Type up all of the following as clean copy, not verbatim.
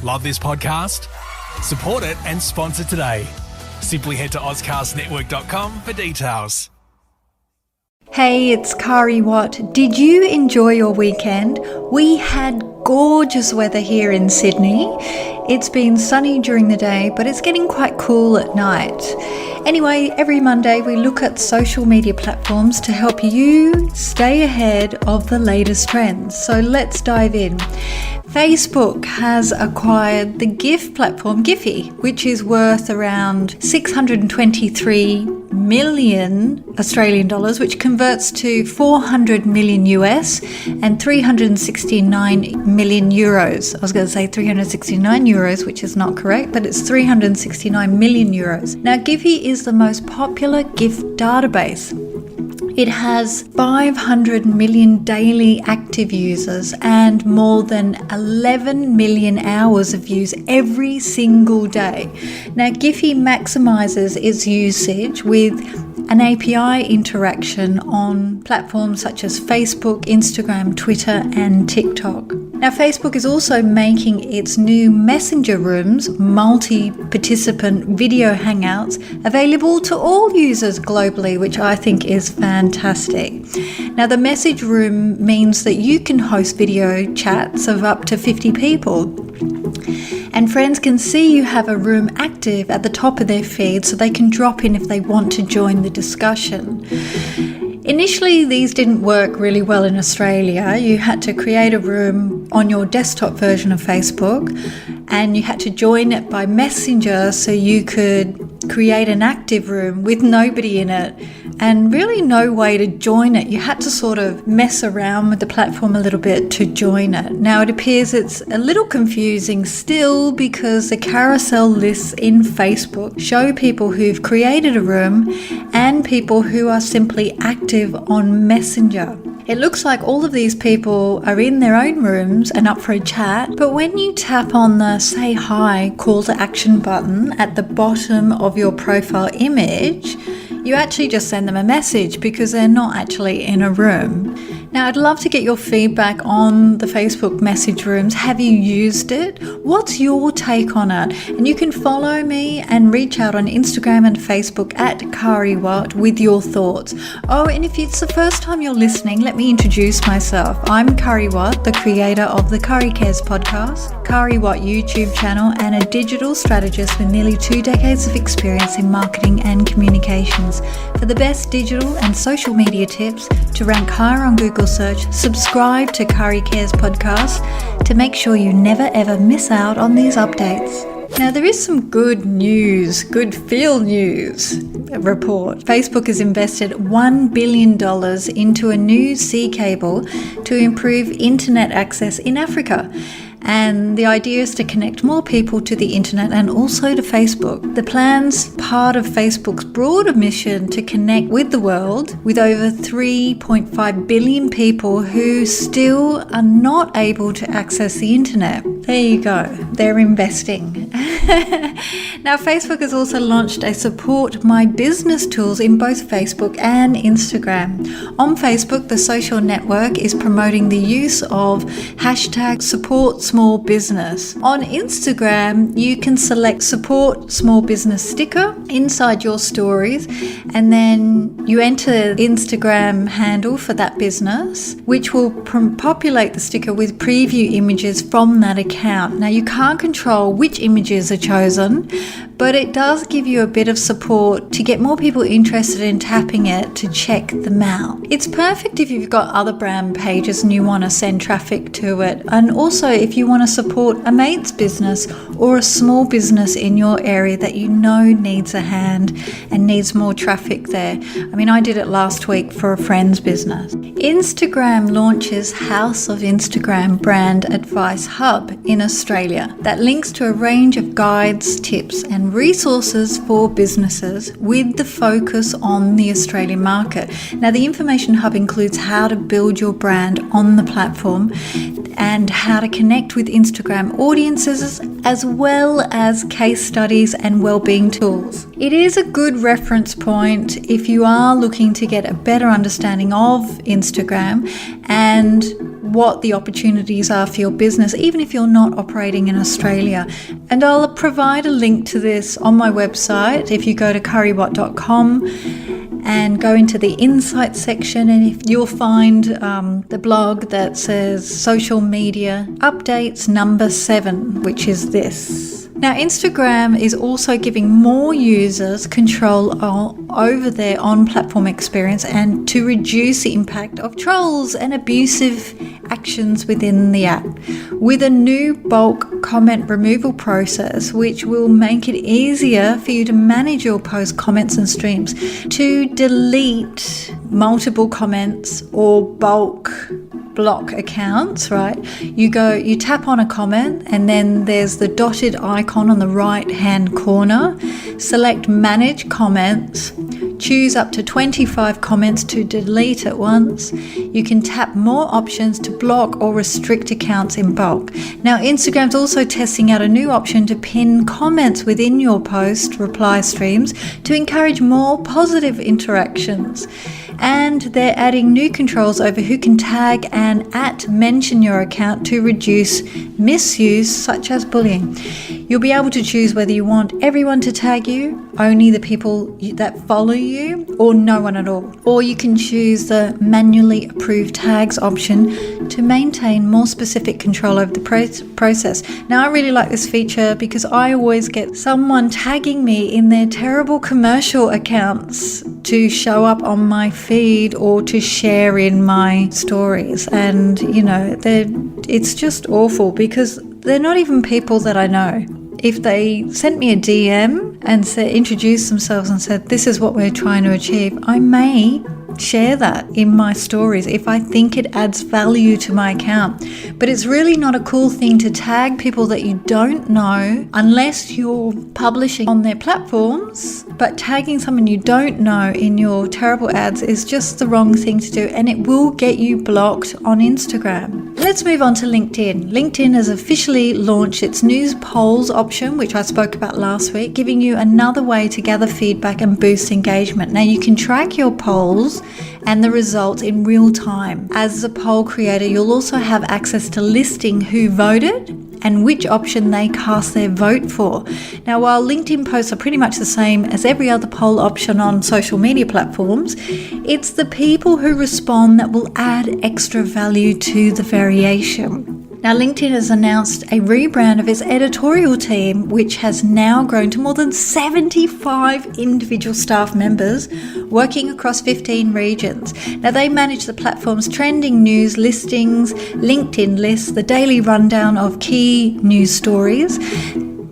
Love this podcast? Support it and sponsor today. Simply head to AuscastNetwork.com for details. Hey, it's Kari Watt. Did you enjoy your weekend? We had gorgeous weather here in Sydney. It's been sunny during the day, but it's getting quite cool at night. Anyway, every Monday we look at social media platforms to help you stay ahead of the latest trends. So let's dive in. Facebook has acquired the GIF platform Giphy, which is worth around 623 million Australian dollars, which converts to 400 million US and 369 million euros. I was going to say 369 euros, which is not correct, but it's 369 million euros. Now, Giphy is the most popular GIF database. It has 500 million daily active users and more than 11 million hours of use every single day. Now, Giphy maximizes its usage with an API interaction on platforms such as Facebook, Instagram, Twitter, and TikTok. Now, Facebook is also making its new Messenger Rooms multi-participant video hangouts available to all users globally, which I think is fantastic. Now, the Message Room means that you can host video chats of up to 50 people. And friends can see you have a room active at the top of their feed so they can drop in if they want to join the discussion. Initially, these didn't work really well in Australia. You had to create a room on your desktop version of Facebook and you had to join it by Messenger so you could create an active room with nobody in it and really no way to join it. You had to sort of mess around with the platform a little bit to join it. Now, it appears it's a little confusing still because the carousel lists in Facebook show people who've created a room and people who are simply active on Messenger. It looks like all of these people are in their own rooms and up for a chat, but when you tap on the Say Hi call to action button at the bottom of your profile image, you actually just send them a message because they're not actually in a room. Now, I'd love to get your feedback on the Facebook message rooms. Have you used it? What's your take on it? And you can follow me and reach out on Instagram and Facebook at Kari Watt with your thoughts. Oh, and if it's the first time you're listening, let me introduce myself. I'm Kari Watt, the creator of the Kari Cares podcast, Kari Watt YouTube channel, and a digital strategist with nearly 2 decades of experience in marketing and communications. For the best digital and social media tips to rank higher on Google search, subscribe to Kari Cares podcast to make sure you never ever miss out on these updates. Now, there is some good news, good feel news report. Facebook has invested $1 billion into a new sea cable to improve internet access in Africa. And the idea is to connect more people to the internet and also to Facebook. The plan's part of Facebook's broader mission to connect with the world with over 3.5 billion people who still are not able to access the internet. There you go. They're investing. Now, Facebook has also launched a Support My Business tools in both Facebook and Instagram. On Facebook, the social network is promoting the use of hashtag support small business. On Instagram, you can select support small business sticker inside your stories, and then you enter the Instagram handle for that business, which will populate the sticker with preview images from that account. Now, you can't control which images are chosen, but it does give you a bit of support to get more people interested in tapping it to check them out. It's perfect if you've got other brand pages and you want to send traffic to it, and also if you want to support a mate's business or a small business in your area that you know needs a hand and needs more traffic there. I mean, I did it last week for a friend's business. Instagram launches House of Instagram Brand Advice Hub in Australia that links to a range of guides, tips and resources for businesses with the focus on the Australian market. Now, the Information Hub includes how to build your brand on the platform, and how to connect with Instagram audiences, as well as case studies and wellbeing tools. It is a good reference point if you are looking to get a better understanding of Instagram and what the opportunities are for your business, even if you're not operating in Australia. And I'll provide a link to this on my website if you go to currywatt.com and go into the insights section, and if you'll find the blog that says social media updates number 7, which is this. Now, Instagram is also giving more users control over their on-platform experience and to reduce the impact of trolls and abusive actions within the app with a new bulk comment removal process, which will make it easier for you to manage your post comments and streams, to delete multiple comments or bulk block accounts, right? You tap on a comment and then there's the dotted icon on the right hand corner. Select manage comments, choose up to 25 comments to delete at once. You can tap more options to block or restrict accounts in bulk. Now, Instagram's also testing out a new option to pin comments within your post reply streams to encourage more positive interactions. And they're adding new controls over who can tag and mention your account to reduce misuse, such as bullying. You'll be able to choose whether you want everyone to tag you, only the people that follow you, or no one at all. Or you can choose the manually approved tags option to maintain more specific control over the process. Now, I really like this feature because I always get someone tagging me in their terrible commercial accounts to show up on my feed or to share in my stories. And, it's just awful because they're not even people that I know. If they sent me a DM and introduced themselves and said, this is what we're trying to achieve, I may share that in my stories if I think it adds value to my account. But it's really not a cool thing to tag people that you don't know unless you're publishing on their platforms. But tagging someone you don't know in your terrible ads is just the wrong thing to do, and it will get you blocked on Instagram. Let's move on to LinkedIn. LinkedIn has officially launched its news polls option, which I spoke about last week, giving you another way to gather feedback and boost engagement. Now, you can track your polls and the results in real time. As a poll creator, you'll also have access to listing who voted and which option they cast their vote for. Now, while LinkedIn posts are pretty much the same as every other poll option on social media platforms, it's the people who respond that will add extra value to the variation. Now, LinkedIn has announced a rebrand of its editorial team, which has now grown to more than 75 individual staff members working across 15 regions. Now, they manage the platform's trending news listings, LinkedIn lists, the daily rundown of key news stories.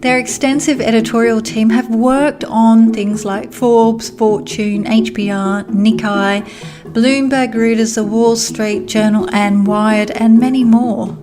Their extensive editorial team have worked on things like Forbes, Fortune, HBR, Nikkei, Bloomberg, Reuters, The Wall Street Journal, and Wired, and many more.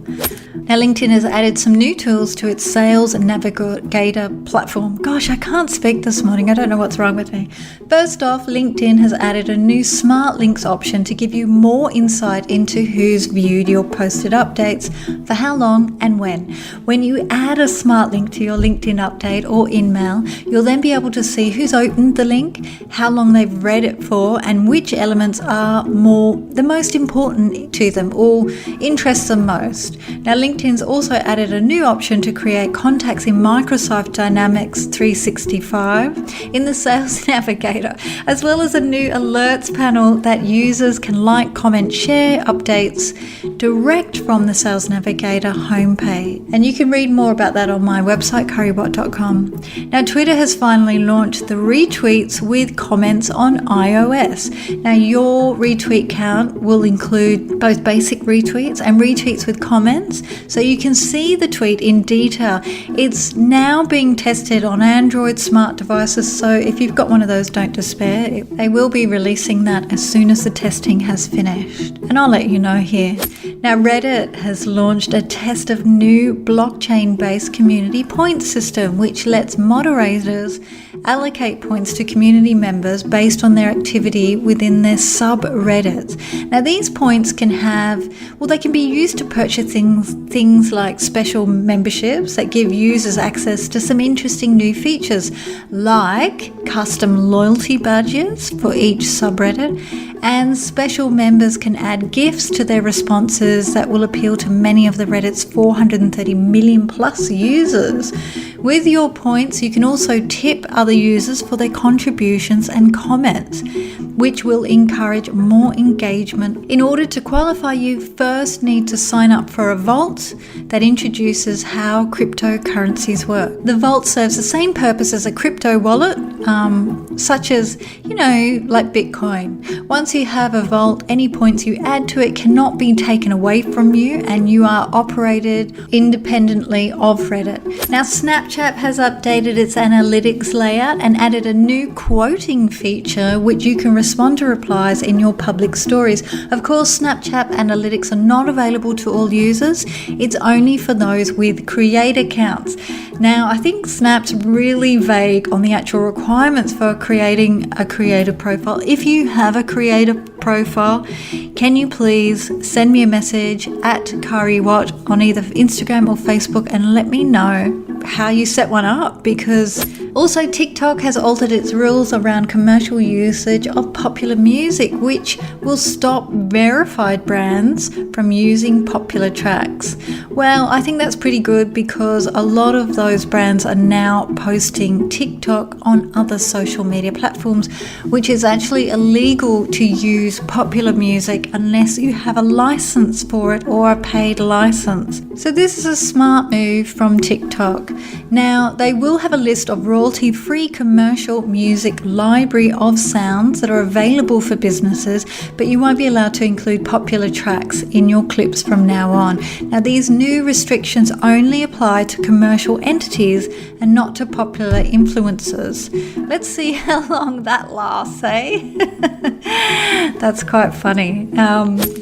Now, LinkedIn has added some new tools to its Sales Navigator platform. Gosh, I can't speak this morning. I don't know what's wrong with me. First off, LinkedIn has added a new Smart Links option to give you more insight into who's viewed your posted updates, for how long and when. When you add a smart link to your LinkedIn update or email, you'll then be able to see who's opened the link, how long they've read it for, and which elements are the most important to them or interest them most. Now, LinkedIn's also added a new option to create contacts in Microsoft Dynamics 365 in the Sales Navigator, as well as a new alerts panel that users can like, comment, share updates direct from the Sales Navigator homepage. And you can read more about that on my website, currywatt.com. Now, Twitter has finally launched the retweets with comments on iOS. Now, your retweet count will include both basic retweets and retweets with comments. So you can see the tweet in detail. It's now being tested on Android smart devices, so if you've got one of those, don't despair. They will be releasing that as soon as the testing has finished. And I'll let you know here. Now, Reddit has launched a test of new blockchain-based community points system, which lets moderators allocate points to community members based on their activity within their subreddits. Now, these points can they can be used to purchase things like special memberships that give users access to some interesting new features, like custom loyalty badges for each subreddit, and special members can add gifts to their responses that will appeal to many of the Reddit's 430 million plus users. With your points, you can also tip other users for their contributions and comments, which will encourage more engagement. In order to qualify, you first need to sign up for a vault that introduces how cryptocurrencies work. The vault serves the same purpose as a crypto wallet, such as, like Bitcoin. Once you have a vault, any points you add to it cannot be taken away from you, and you are operated independently of Reddit. Now, Snapchat has updated its analytics layout and added a new quoting feature, which you can respond to replies in your public stories. Of course, Snapchat analytics are not available to all users. It's only for those with create accounts. Now, I think Snap's really vague on the actual requirements for creating a creator profile. If you have a creator profile, can you please send me a message at Kari Watt on either Instagram or Facebook and let me know how you set one up, because also TikTok has altered its rules around commercial usage of popular music, which will stop verified brands from using popular tracks. Well, I think that's pretty good, because a lot of those brands are now posting TikTok on other social media platforms, which is actually illegal to use popular music unless you have a license for it or a paid license. So this is a smart move from TikTok. Now, they will have a list of royalty-free commercial music library of sounds that are available for businesses, but you won't be allowed to include popular tracks in your clips from now on. Now, these new restrictions only apply to commercial entities and not to popular influencers. Let's see how long that lasts, eh? That's quite funny.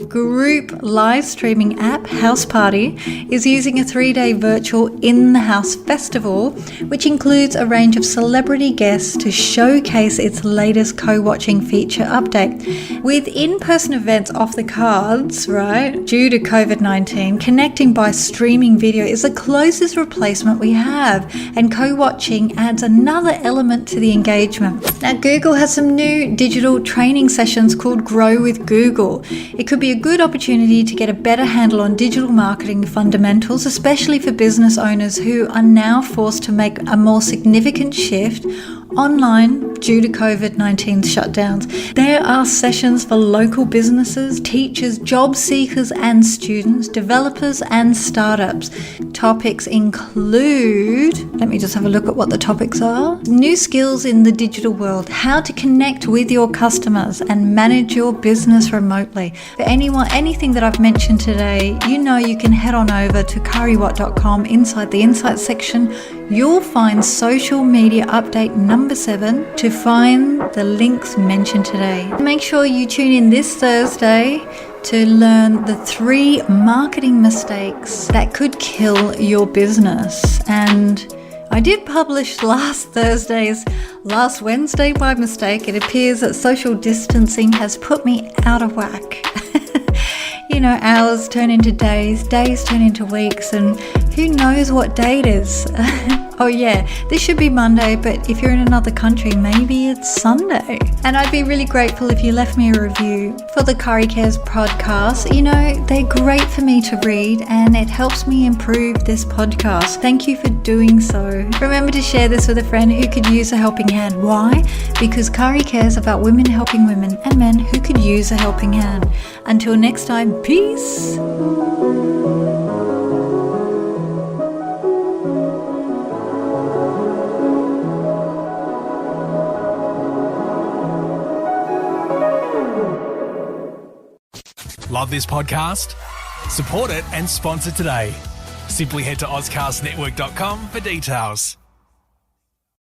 Group live streaming app House Party is using a 3-day virtual in-the-house festival, which includes a range of celebrity guests to showcase its latest co-watching feature update. With in-person events off the cards, right, due to COVID-19, connecting by streaming video is the closest replacement we have, and co-watching adds another element to the engagement. Now, Google has some new digital training sessions called Grow with Google. It could be a good opportunity to get a better handle on digital marketing fundamentals, especially for business owners who are now forced to make a more significant shift online due to COVID-19 shutdowns. There are sessions for local businesses, teachers, job seekers and students, developers and startups. Topics include, let me just have a look at what the topics are. New skills in the digital world, how to connect with your customers and manage your business remotely. For anything that I've mentioned today, you can head on over to kariwatt.com. Inside the Insights section, you'll find social media update number 7 to find the links mentioned today. Make sure you tune in this Thursday to learn the 3 marketing mistakes that could kill your business. And I did publish last Wednesday by mistake. It appears that social distancing has put me out of whack. Hours turn into days turn into weeks, and who knows what day it is. Oh yeah, this should be Monday, but if you're in another country, maybe it's Sunday. And I'd be really grateful if you left me a review for the Kari Cares podcast. They're great for me to read, and it helps me improve this podcast. Thank you for doing so. Remember to share this with a friend who could use a helping hand. Why? Because Kari cares about women helping women and men who could use a helping hand. Until next time, peace. Love this podcast? Support it and sponsor today. Simply head to AuscastNetwork.com for details.